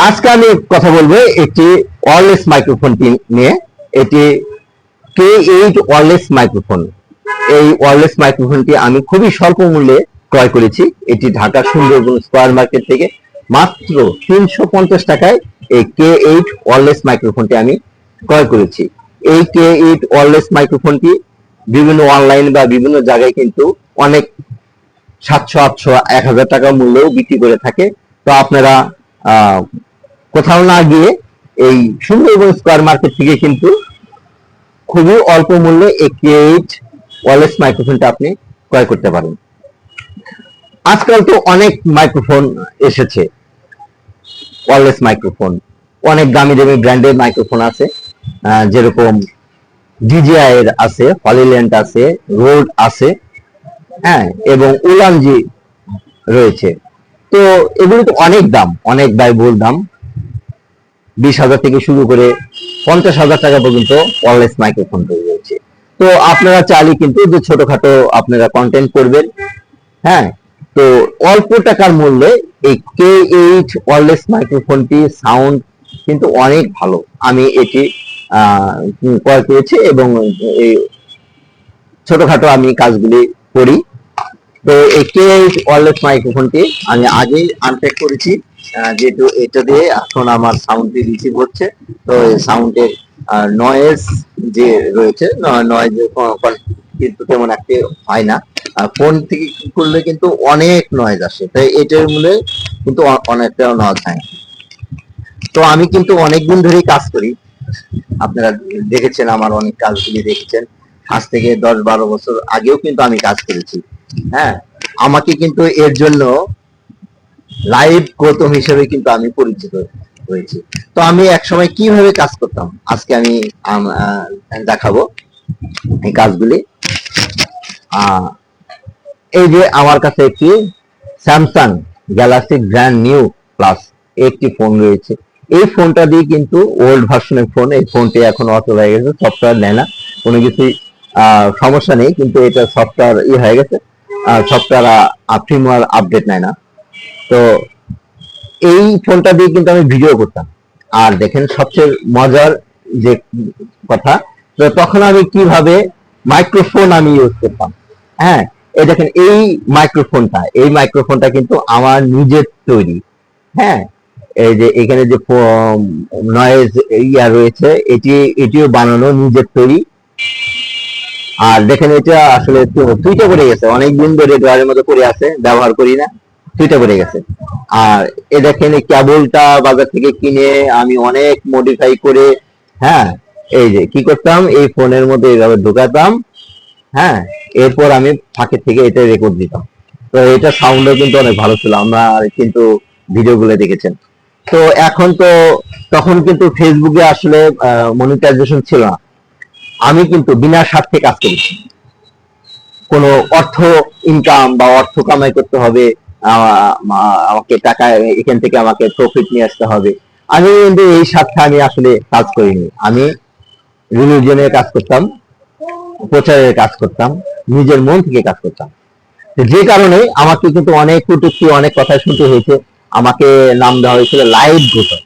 আজকে আমি কথা বলবো একটি ওয়্যারলেস মাইক্রোফোনটি নিয়ে। এটি K8 ওয়্যারলেস মাইক্রোফোন। এই ওয়্যারলেস মাইক্রোফোনটি আমি খুবই স্বল্প মূল্যে ক্রয় করেছি। এটি ঢাকা সুন্দরবন স্কয়ার মার্কেট থেকে মাত্র 350 টাকায় এই K8 ওয়্যারলেস মাইক্রোফোনটি আমি ক্রয় করেছি। এই K8 ওয়্যারলেস মাইক্রোফোনটি বিভিন্ন অনলাইন বা বিভিন্ন জায়গায় কিন্তু অনেক 700, 800, 1000 টাকা মূল্যেও বিক্রি করে থাকে। তো আপনারা কোথাও না গিয়ে এই সুন্দরবন স্কয়ার মার্কেট থেকে কিন্তু খুবই অল্প মূল্যে এই K8 ওয়্যারলেস মাইক্রোফোনটা আপনি ক্রয় করতে পারেন। আজকাল তো অনেক মাইক্রোফোন এসেছে, ওয়্যারলেস মাইক্রোফোন, অনেক দামি দামি ব্র্যান্ডের মাইক্রোফোন আছে, যেরকম DJI এর আছে, হলিল্যান্ড আছে, রোড আছে, হ্যাঁ, এবং উলানজি রয়েছে। তো এগুলো তো অনেক দাম, অনেক ব্যয়বহুল দাম। 20,000 থেকে শুরু করে 50,000 টাকা পর্যন্ত ওয়্যারলেস মাইক্রোফোন রয়েছে। তো আপনারা চাইলে কিন্তু যে ছোটখাটো আপনারা কন্টেন্ট করবেন, হ্যাঁ, তো অল্প টাকার মূল্যে এই K8 ওয়্যারলেস মাইক্রোফোনটি সাউন্ড কিন্তু অনেক ভালো। আমি এটি ক্রয় করেছি এবং এই ছোটখাটো আমি কাজগুলি করি। তো এই K8 ওয়্যারলেস মাইক্রোফোনটি আমি আগেই আনপ্যাক করেছি, যেহেতু এটা দিয়ে এখন আমার সাউন্ডটি রিসিভ হচ্ছে। তো এই সাউন্ডের নয়েজ যে রয়েছে, নয়েজ কিন্তু তেমন একটা হয় না। ফোন থেকে করলে কিন্তু অনেক নয়েজ আসে, তাই এটার মূলে কিন্তু অনেকটা নয়েজ হয়। তো আমি কিন্তু অনেকদিন ধরেই কাজ করি, আপনারা দেখেছেন আমার অনেক কাজগুলি দেখেছেন। আজ থেকে 10-12 বছর আগেও কিন্তু আমি কাজ করেছি, হ্যাঁ। আমাকে কিন্তু এর জন্য লাইভ গৌতম হিসেবে কিন্তু আমি পরিচিত হয়েছি। তো আমি একসময় কিভাবে কাজ করতাম আজকে আমি দেখাবো এই কাজগুলি। এই যে আমার কাছে একটি Samsung Galaxy brand new plus একটি ফোন রয়েছে। এই ফোনটা দিয়ে কিন্তু ওল্ড ভার্সনের ফোন, এই ফোনটি এখন অচল হয়ে গেছে, সফটওয়্যার নেয় না, কোনো কিছুই সমস্যা নেই, কিন্তু এটা সফটওয়্যার হয়ে গেছে, সফটওয়্যার ফার্মওয়্যার আপডেট নেয় না। তো এই ফোনটা দিয়ে কিন্তু আমি ভিডিও করতাম। আর দেখেন সবচেয়ে মজার যে কথা, তো তখন আমি কিভাবে মাইক্রোফোন আমি ইউজ করতাম, হ্যাঁ। এই দেখেন এই মাইক্রোফোনটা কিন্তু আমার নিজের তৈরি, হ্যাঁ। এই যে এখানে যে নয়েজ রয়েছে, এটিও বানানো নিজের তৈরি। আর দেখেন এটা আসলে টুইটা পড়ে গেছে, অনেকদিন ধরে ড্রয়ারের মধ্যে পড়ে আছে, ব্যবহার করি না, টুইটা পড়ে গেছে। আর এ দেখেন এই কেবলটা বাজার থেকে কিনে আমি অনেক মডিফাই করে, হ্যাঁ, এই যে কি করতাম, এই ফোনের মধ্যে এইভাবে ঢুকাতাম, হ্যাঁ, এরপর আমি ফাঁকে থেকে এটা রেকর্ড দিতাম। তো এটা সাউন্ডও কিন্তু অনেক ভালো ছিল, আমরা কিন্তু ভিডিওগুলো দেখেছেন। তো এখন তো তখন কিন্তু ফেসবুকে আসলে মনিটাইজেশন ছিল না, আমি কিন্তু বিনা স্বার্থে কাজ করেছি। কোনো অর্থ ইনকাম বা অর্থ কামাই করতে হবে, আমাকে টাকা এখান থেকে আমাকে প্রফিট নিয়ে আসতে হবে, আমি কিন্তু এই স্বার্থে আমি আসলে কাজ করিনি। আমি রিলিজনের কাজ করতাম, প্রচারের কাজ করতাম, নিজের মন থেকে কাজ করতাম। যে কারণে আমাকে কিন্তু অনেক কটূক্তি, অনেক কথা শুনতে হয়েছে। আমাকে নাম দেওয়া হয়েছিল লাইভ গৌতম।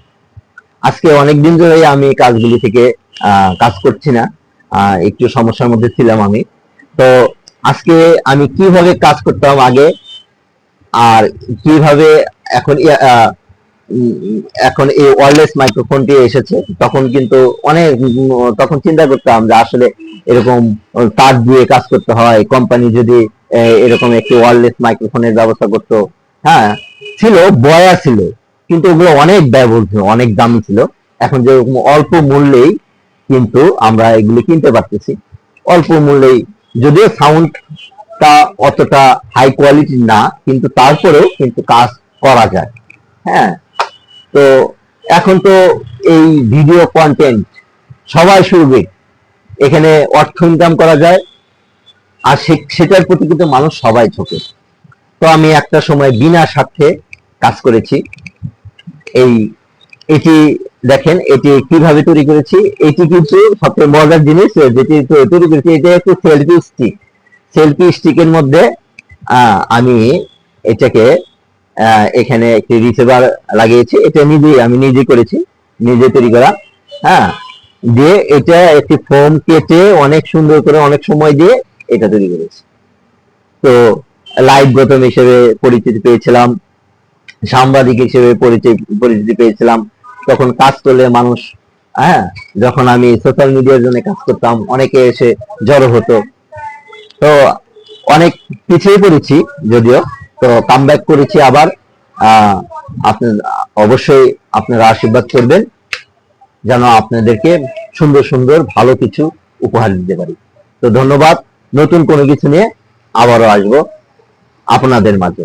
আজকে অনেকদিন ধরে আমি কাজগুলি থেকে কাজ করছি না, একটু সমস্যার মধ্যে ছিলাম আমি। তো আজকে আমি কিভাবে কাজ করতাম আগে আর কিভাবে এখন এখন এই ওয়্যারলেস মাইক্রোফোনটি এসেছে, তখন কিন্তু অনেক তখন চিন্তা করতাম যে আসলে এরকম তার দিয়ে কাজ করতে হয়, কোম্পানি যদি এরকম একটি ওয়্যারলেস মাইক্রোফোনের ব্যবস্থা করতো, হ্যাঁ, ছিল, বয়া ছিল, কিন্তু ওগুলো অনেক ব্যয়বহুল ছিল, অনেক দাম ছিল। এখন যেরকম অল্প মূল্যেই কিন্তু আমরা এগুলি কিনতে পারতেছি, অল্প মূল্যেই, যদিও সাউন্ডটা অতটা হাই কোয়ালিটি না, কিন্তু তারপরেও কিন্তু কাজ করা যায়, হ্যাঁ। তো এখন তো এই ভিডিও কন্টেন্ট সবাই শুরু, এখানে অর্থ ইনকাম করা যায়, আর সেটার প্রতি কিন্তু মানুষ সবাই ঝোঁকে। তো আমি একটা সময় বিনা স্বার্থে কাজ করেছি। এটি দেখেন, এটি কিভাবে তৈরি করেছি। এটি কিন্তু সবচেয়ে মজার জিনিস, যেটি তৈরি করেছি, এটা একটু সেলফি স্টিকের মধ্যে আমি এটাকে এখানে একটি রিসিভার লাগিয়েছি, এটা আমি নিজে করেছি, নিজে তৈরি করা। হ্যাঁ, দিয়ে এটা একটি ফোম কেটে অনেক সুন্দর করে অনেক সময় দিয়ে এটা তৈরি করেছি। তো লাইভ গৌতম হিসেবে পরিচিতি পেয়েছিলাম, সাংবাদিক হিসেবে পরিচিতি পেয়েছিলাম। তখন কাজ করলে মানুষ, হ্যাঁ, যখন আমি সোশ্যাল মিডিয়ার জন্য কাজ করতাম অনেকে এসে জড়ো হতো। তো অনেক পিছিয়ে পড়েছি যদিও, তো কামব্যাক করেছি আবার। আপনি অবশ্যই আপনারা আশীর্বাদ করবেন যেন আপনাদেরকে সুন্দর সুন্দর ভালো কিছু উপহার দিতে পারি। তো ধন্যবাদ। নতুন কোনো কিছু নিয়ে আবারও আসবো আপনাদের মাঝে।